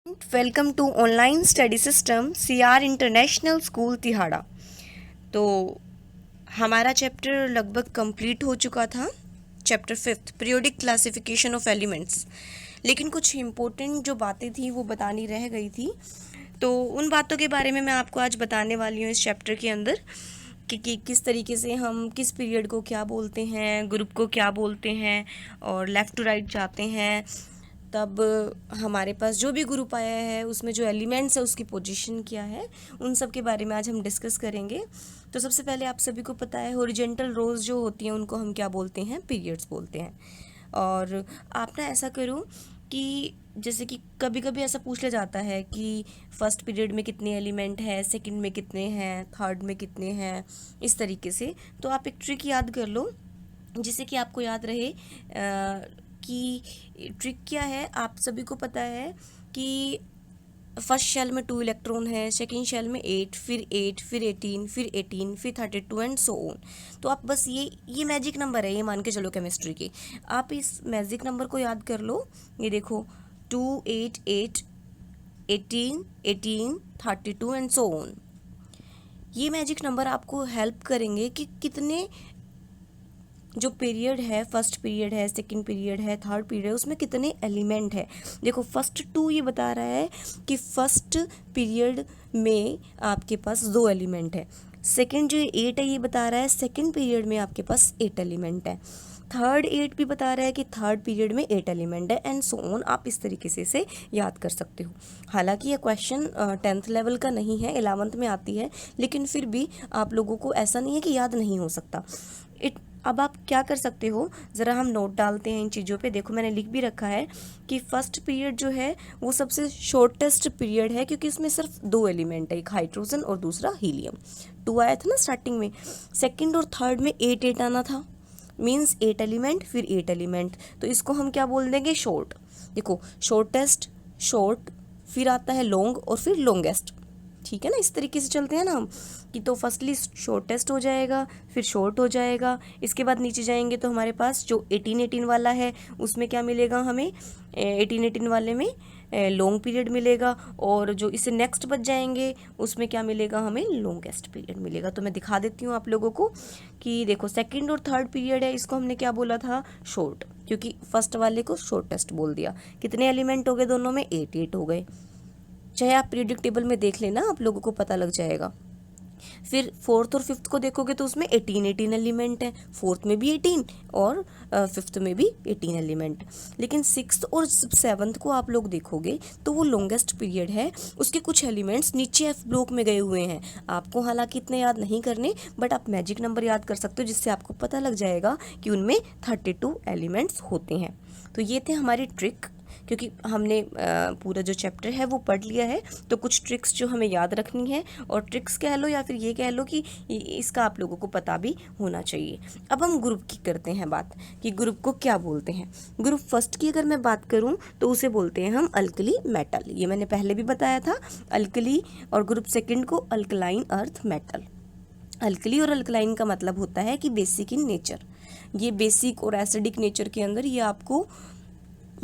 Welcome to online study system CR international school Tihada. तो हमारा chapter लगभग कंप्लीट हो चुका था, chapter 5 periodic classification of elements. लेकिन कुछ इम्पोर्टेंट जो बातें थी वो बतानी रह गई थी, तो उन बातों के बारे में मैं आपको आज बताने वाली हूँ इस चैप्टर के अंदर कि किस तरीके से हम किस पीरियड को क्या बोलते हैं, ग्रुप को क्या बोलते हैं, और लेफ़्ट टू राइट जाते हैं तब हमारे पास जो भी ग्रुप आया है उसमें जो एलिमेंट्स है उसकी पोजीशन क्या है, उन सब के बारे में आज हम डिस्कस करेंगे। तो सबसे पहले आप सभी को पता है हॉरिजॉन्टल रोज जो होती हैं उनको हम क्या बोलते हैं, पीरियड्स बोलते हैं। और आप ना ऐसा करो कि जैसे कि कभी कभी ऐसा पूछ लिया जाता है कि फर्स्ट पीरियड में कितने एलिमेंट है, सेकंड में कितने हैं, थर्ड में कितने हैं, इस तरीके से। तो आप एक ट्रिक याद कर लो जिससे कि आपको याद रहे कि ट्रिक क्या है। आप सभी को पता है कि फर्स्ट शेल में 2 इलेक्ट्रॉन है, सेकेंड शेल में 8, फिर 8, फिर 18, फिर 18, फिर 32 एंड सो ऑन। तो आप बस ये मैजिक नंबर है, ये मान के चलो केमिस्ट्री के। आप इस मैजिक नंबर को याद कर लो। ये देखो 2, 8, 8, 18, 18, 32 एंड सो ऑन। ये मैजिक नंबर आपको हेल्प करेंगे कि कितने जो पीरियड है, फर्स्ट पीरियड है, सेकंड पीरियड है, थर्ड पीरियड है, उसमें कितने एलिमेंट है। देखो फर्स्ट 2 ये बता रहा है कि फर्स्ट पीरियड में आपके पास 2 एलिमेंट है। सेकंड जो 8 है ये बता रहा है सेकंड पीरियड में आपके पास 8 एलिमेंट है। थर्ड 8 भी बता रहा है कि थर्ड पीरियड में 8 एलिमेंट है एंड सो ऑन। आप इस तरीके से इसे याद कर सकते हो। हालांकि ये क्वेश्चन 10th लेवल का नहीं है, 11th में आती है, लेकिन फिर भी आप लोगों को ऐसा नहीं है कि याद नहीं हो सकता। अब आप क्या कर सकते हो, ज़रा हम नोट डालते हैं इन चीज़ों पे। देखो मैंने लिख भी रखा है कि फर्स्ट पीरियड जो है वो सबसे शॉर्टेस्ट पीरियड है क्योंकि इसमें सिर्फ 2 एलिमेंट है, एक हाइड्रोजन और दूसरा हीलियम। 2 आया था ना स्टार्टिंग में। सेकंड और थर्ड में 8 8 आना था, मीन्स 8 एलिमेंट फिर 8 एलिमेंट, तो इसको हम क्या बोल देंगे, शॉर्ट। देखो शॉर्टेस्ट, शॉर्ट, फिर आता है लॉन्ग और फिर लॉन्गेस्ट। ठीक है ना, इस तरीके से चलते हैं ना हम कि तो फर्स्टली शॉर्टेस्ट हो जाएगा, फिर शॉर्ट हो जाएगा। इसके बाद नीचे जाएंगे तो हमारे पास जो 18 18 वाला है उसमें क्या मिलेगा हमें, 18 18 वाले में लॉन्ग पीरियड मिलेगा, और जो इससे नेक्स्ट बच जाएंगे उसमें क्या मिलेगा हमें, लॉन्गेस्ट पीरियड मिलेगा। तो मैं दिखा देती हूँ आप लोगों को कि देखो सेकंड और थर्ड पीरियड है, इसको हमने क्या बोला था, शॉर्ट, क्योंकि फर्स्ट वाले को शॉर्टेस्ट बोल दिया। कितने एलिमेंट हो गए दोनों में, 8 8 हो गए। चाहे आप पीरियोडिक टेबल में देख लेना, आप लोगों को पता लग जाएगा। फिर फोर्थ और फिफ्थ को देखोगे तो उसमें 18 18 एलिमेंट है, फोर्थ में भी 18 और फिफ्थ में भी 18 एलिमेंट। लेकिन सिक्स्थ और सेवन्थ को आप लोग देखोगे तो वो लॉन्गेस्ट पीरियड है, उसके कुछ एलिमेंट्स नीचे एफ ब्लॉक में गए हुए हैं। आपको हालांकि इतने याद नहीं करने, बट आप मैजिक नंबर याद कर सकते हो जिससे आपको पता लग जाएगा कि उनमें 32 एलिमेंट्स होते हैं। तो ये थे हमारी ट्रिक, क्योंकि हमने पूरा जो चैप्टर है वो पढ़ लिया है, तो कुछ ट्रिक्स जो हमें याद रखनी है, और ट्रिक्स कह लो या फिर ये कह लो कि इसका आप लोगों को पता भी होना चाहिए। अब हम ग्रुप की करते हैं बात कि ग्रुप को क्या बोलते हैं। ग्रुप फर्स्ट की अगर मैं बात करूं तो उसे बोलते हैं हम अल्कली मेटल, ये मैंने पहले भी बताया था, अल्कली। और ग्रुप सेकंड को अल्कलाइन अर्थ मेटल। अल्कली और अल्कलाइन का मतलब होता है कि बेसिक इन नेचर। ये बेसिक और एसिडिक नेचर के अंदर ये आपको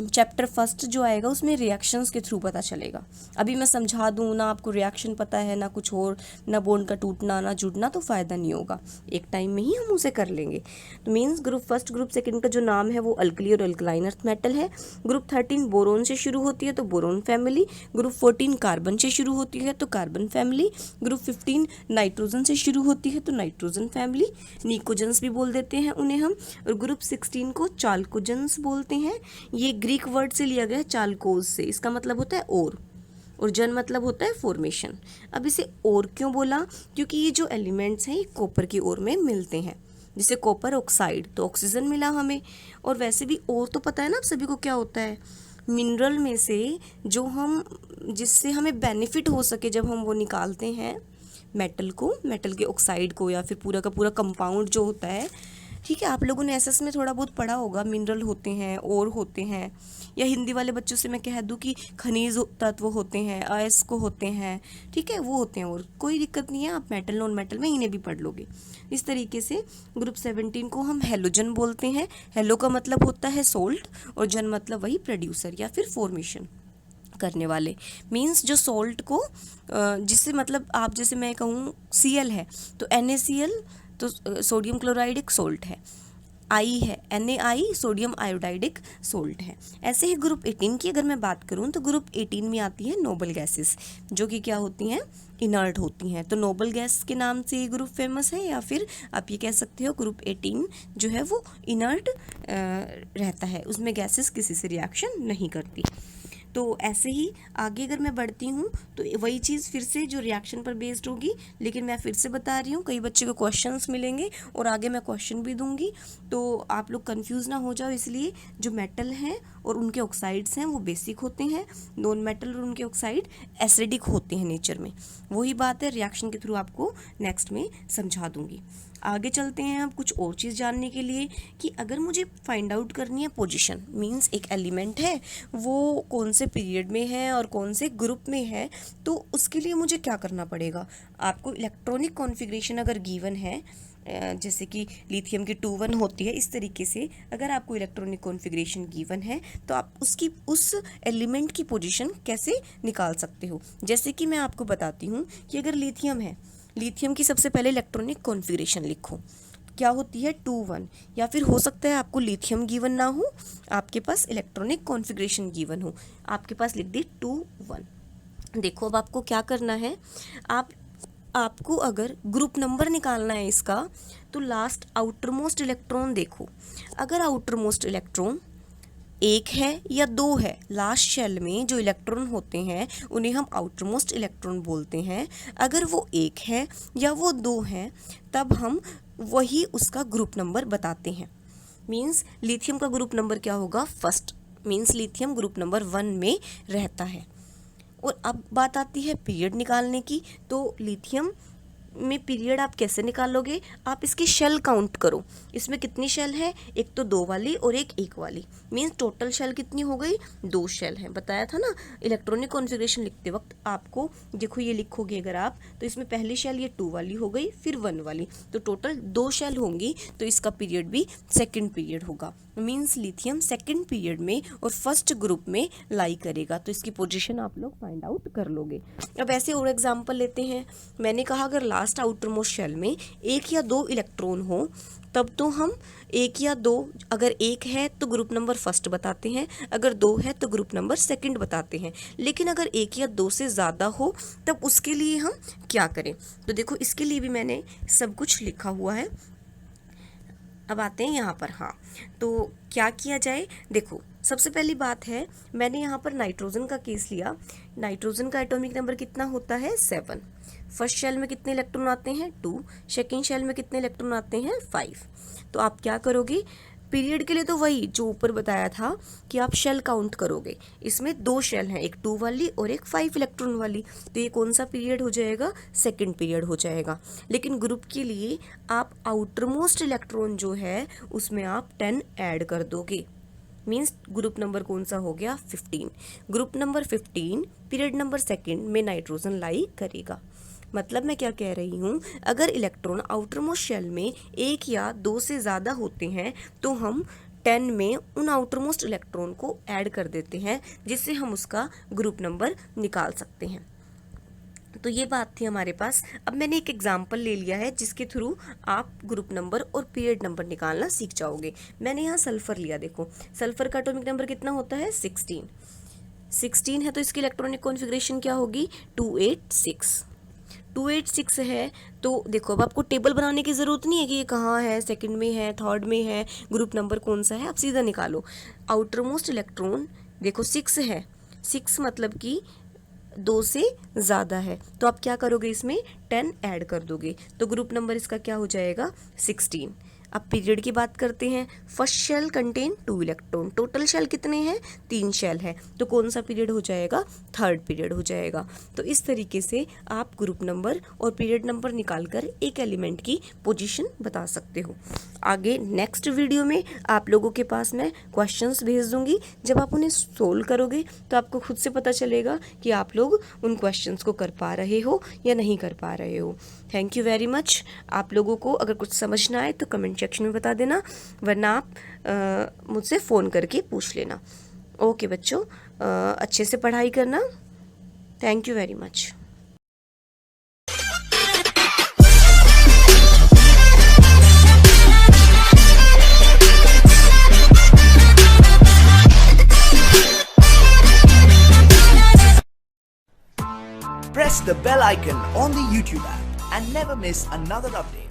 चैप्टर फर्स्ट जो आएगा उसमें रिएक्शंस के थ्रू पता चलेगा। अभी मैं समझा दूँ ना, आपको रिएक्शन पता है ना कुछ और, ना बॉन्ड का टूटना ना जुड़ना, तो फ़ायदा नहीं होगा। एक टाइम में ही हम उसे कर लेंगे। तो means group first group second का जो नाम है वो अल्कली और अल्कलाइन अर्थ मेटल है। ग्रुप 13 बोरोन से शुरू होती है तो बोरोन फैमिली। ग्रुप 14 कार्बन से शुरू होती है तो कार्बन फैमिली। ग्रुप 15 नाइट्रोजन से शुरू होती है तो नाइट्रोजन फैमिली, निकोजन्स भी बोल देते हैं उन्हें हम। और ग्रुप 16 को चाल्कोजन्स बोलते हैं। ये ग्रीक वर्ड से लिया गया है, चाल्कोज से। इसका मतलब होता है और जन मतलब होता है फॉर्मेशन। अब इसे और क्यों बोला, क्योंकि ये जो एलिमेंट्स हैं ये कॉपर की ओर में मिलते हैं, जैसे कॉपर ऑक्साइड, तो ऑक्सीजन मिला हमें। और वैसे भी और तो पता है ना आप सभी को क्या होता है, मिनरल में से जो हम, जिससे हमें बेनिफिट हो सके जब हम वो निकालते हैं मेटल को, मेटल के ऑक्साइड को, या फिर पूरा का पूरा कंपाउंड जो होता है। ठीक है, आप लोगों ने एसएस में थोड़ा बहुत पढ़ा होगा, मिनरल होते हैं, और होते हैं, या हिंदी वाले बच्चों से मैं कह दूं कि खनिज तत्व होते हैं, अयस्क होते हैं। ठीक है, वो होते हैं, और कोई दिक्कत नहीं है, आप मेटल नॉन मेटल में इन्हें भी पढ़ लोगे। इस तरीके से ग्रुप 17 को हम हेलोजन बोलते हैं। हेलो का मतलब होता है सोल्ट, और जन मतलब वही प्रोड्यूसर या फिर फॉर्मेशन। करने वाले, मींस जो सॉल्ट को जिससे मतलब आप जैसे मैं कहूँ Cl है तो NaCl, तो सोडियम क्लोराइडिक सोल्ट है, आई है NaI, सोडियम आयोडाइडिक सोल्ट है। ऐसे ही ग्रुप 18 की अगर मैं बात करूं तो ग्रुप 18 में आती है नोबल गैसेस, जो कि क्या होती हैं, इनर्ट होती हैं। तो नोबल गैस के नाम से ये ग्रुप फेमस है, या फिर आप ये कह सकते हो ग्रुप 18 जो है वो इनर्ट रहता है, उसमें गैसेस किसी से रिएक्शन नहीं करती। तो ऐसे ही आगे अगर मैं बढ़ती हूँ तो वही चीज़ फिर से जो रिएक्शन पर बेस्ड होगी, लेकिन मैं फिर से बता रही हूँ, कई बच्चे को क्वेश्चंस मिलेंगे और आगे मैं क्वेश्चन भी दूंगी, तो आप लोग कंफ्यूज ना हो जाओ। इसलिए जो मेटल हैं और उनके ऑक्साइड्स हैं वो बेसिक होते हैं, नॉन मेटल और उनके ऑक्साइड एसिडिक होते हैं नेचर में। वही बात है, रिएक्शन के थ्रू आपको नेक्स्ट में समझा दूंगी। आगे चलते हैं अब कुछ और चीज़ जानने के लिए कि अगर मुझे फाइंड आउट करनी है पोजीशन, मींस एक एलिमेंट है वो कौन से पीरियड में है और कौन से ग्रुप में है, तो उसके लिए मुझे क्या करना पड़ेगा। आपको इलेक्ट्रॉनिक कॉन्फ़िगरेशन अगर गिवन है, जैसे कि लिथियम की 2,1 होती है, इस तरीके से अगर आपको इलेक्ट्रॉनिक कॉन्फ़िगरेशन गिवन है तो आप उसकी उस एलिमेंट की पोजीशन कैसे निकाल सकते हो। जैसे कि मैं आपको बताती हूँ कि अगर लिथियम है, लिथियम की सबसे पहले इलेक्ट्रॉनिक कॉन्फ़िगरेशन लिखो, क्या होती है 2,1, या फिर हो सकता है आपको लिथियम गिवन ना हो, आपके पास इलेक्ट्रॉनिक कॉन्फ़िगरेशन गिवन हो, आपके पास लिख दी 2,1। देखो अब आपको क्या करना है, आपको अगर ग्रुप नंबर निकालना है इसका, तो लास्ट आउटर मोस्ट इलेक्ट्रॉन देखो। अगर आउटर मोस्ट इलेक्ट्रॉन एक है या दो है, लास्ट शेल में जो इलेक्ट्रॉन होते हैं उन्हें हम आउटर मोस्ट इलेक्ट्रॉन बोलते हैं। अगर वो एक है या वो दो हैं तब हम वही उसका ग्रुप नंबर बताते हैं। मींस लिथियम का ग्रुप नंबर क्या होगा, first, means lithium group number 1 में रहता है। और अब बात आती है पीरियड निकालने की, तो लिथियम में पीरियड आप कैसे निकालोगे, आप इसकी शेल काउंट करो, इसमें कितनी शेल है, एक तो 2 वाली और एक वाली, मीन्स टोटल शेल कितनी हो गई, 2 शेल है। बताया था ना इलेक्ट्रॉनिक कॉन्फ़िगरेशन लिखते वक्त आपको, देखो ये लिखोगे अगर आप, तो इसमें पहली शेल ये 2 वाली हो गई, फिर 1 वाली, तो टोटल 2 शेल होंगी, तो इसका पीरियड भी सेकेंड पीरियड होगा। मीन्स लिथियम सेकेंड पीरियड में और फर्स्ट ग्रुप में लाई करेगा, तो इसकी पोजीशन आप लोग फाइंड आउट कर लोगे। अब ऐसे और एग्जांपल लेते हैं। मैंने कहा अगर लास्ट आउटर मोस्ट शेल में 1 या 2 इलेक्ट्रॉन हो तब तो हम 1 या 2, अगर 1 है तो ग्रुप नंबर फर्स्ट बताते हैं, अगर 2 है तो ग्रुप नंबर सेकंड बताते हैं। लेकिन अगर 1 या 2 से ज़्यादा हो तब उसके लिए हम क्या करें, तो देखो इसके लिए भी मैंने सब कुछ लिखा हुआ है। अब आते हैं यहाँ पर, हाँ तो क्या किया जाए, देखो सबसे पहली बात है, मैंने यहाँ पर नाइट्रोजन का केस लिया। नाइट्रोजन का एटॉमिक नंबर कितना होता है, 7। फर्स्ट शेल में कितने इलेक्ट्रॉन आते हैं, 2। सेकेंड शेल में कितने इलेक्ट्रॉन आते हैं, 5। तो आप क्या करोगे, पीरियड के लिए तो वही जो ऊपर बताया था कि आप शेल काउंट करोगे। इसमें 2 शेल हैं, एक 2 वाली और एक 5 इलेक्ट्रॉन वाली, तो ये कौन सा पीरियड हो जाएगा, सेकंड पीरियड हो जाएगा। लेकिन ग्रुप के लिए आप आउटर मोस्ट इलेक्ट्रॉन जो है उसमें आप 10 ऐड कर दोगे, मीन्स ग्रुप नंबर कौन सा हो गया, 15। Group number 15 period number second में नाइट्रोजन लाई करेगा। मतलब मैं क्या कह रही हूँ, अगर इलेक्ट्रॉन आउटर मोस्ट शेल में 1 या 2 से ज़्यादा होते हैं तो हम 10 में उन आउटर मोस्ट इलेक्ट्रॉन को ऐड कर देते हैं, जिससे हम उसका ग्रुप नंबर निकाल सकते हैं। तो ये बात थी हमारे पास। अब मैंने एक एग्जाम्पल ले लिया है जिसके थ्रू आप ग्रुप नंबर और पीरियड नंबर निकालना सीख जाओगे। मैंने यहाँ सल्फर लिया, देखो सल्फर का एटॉमिक नंबर कितना होता है, 16 है, तो इसकी इलेक्ट्रॉनिक कॉन्फ़िगरेशन क्या होगी, 286 है। तो देखो अब आपको टेबल बनाने की ज़रूरत नहीं है कि ये कहाँ है, सेकंड में है, थर्ड में है, ग्रुप नंबर कौन सा है, आप सीधा निकालो। आउटर मोस्ट इलेक्ट्रॉन देखो 6 है, 6 मतलब कि 2 से ज़्यादा है, तो आप क्या करोगे, इसमें 10 ऐड कर दोगे, तो ग्रुप नंबर इसका क्या हो जाएगा, 16। अब पीरियड की बात करते हैं। First shell contain 2 electron, total shell कितने हैं, 3 शेल है, तो कौन सा पीरियड हो जाएगा, थर्ड पीरियड हो जाएगा। तो इस तरीके से आप ग्रुप नंबर और पीरियड नंबर निकालकर एक एलिमेंट की पोजीशन बता सकते हो। आगे नेक्स्ट वीडियो में आप लोगों के पास मैं क्वेश्चंस भेज दूंगी, जब आप उन्हें सोल्व करोगे तो आपको खुद से पता चलेगा कि आप लोग उन क्वेश्चंस को कर पा रहे हो या नहीं कर पा रहे हो। Thank you very much. आप लोगों को अगर कुछ समझ ना आए तो कमेंट सेक्शन में बता देना, वरना आप मुझसे फ़ोन करके पूछ लेना। ओके बच्चों, अच्छे से पढ़ाई करना। Thank you very much. Press the bell icon on the YouTube app and never miss another update.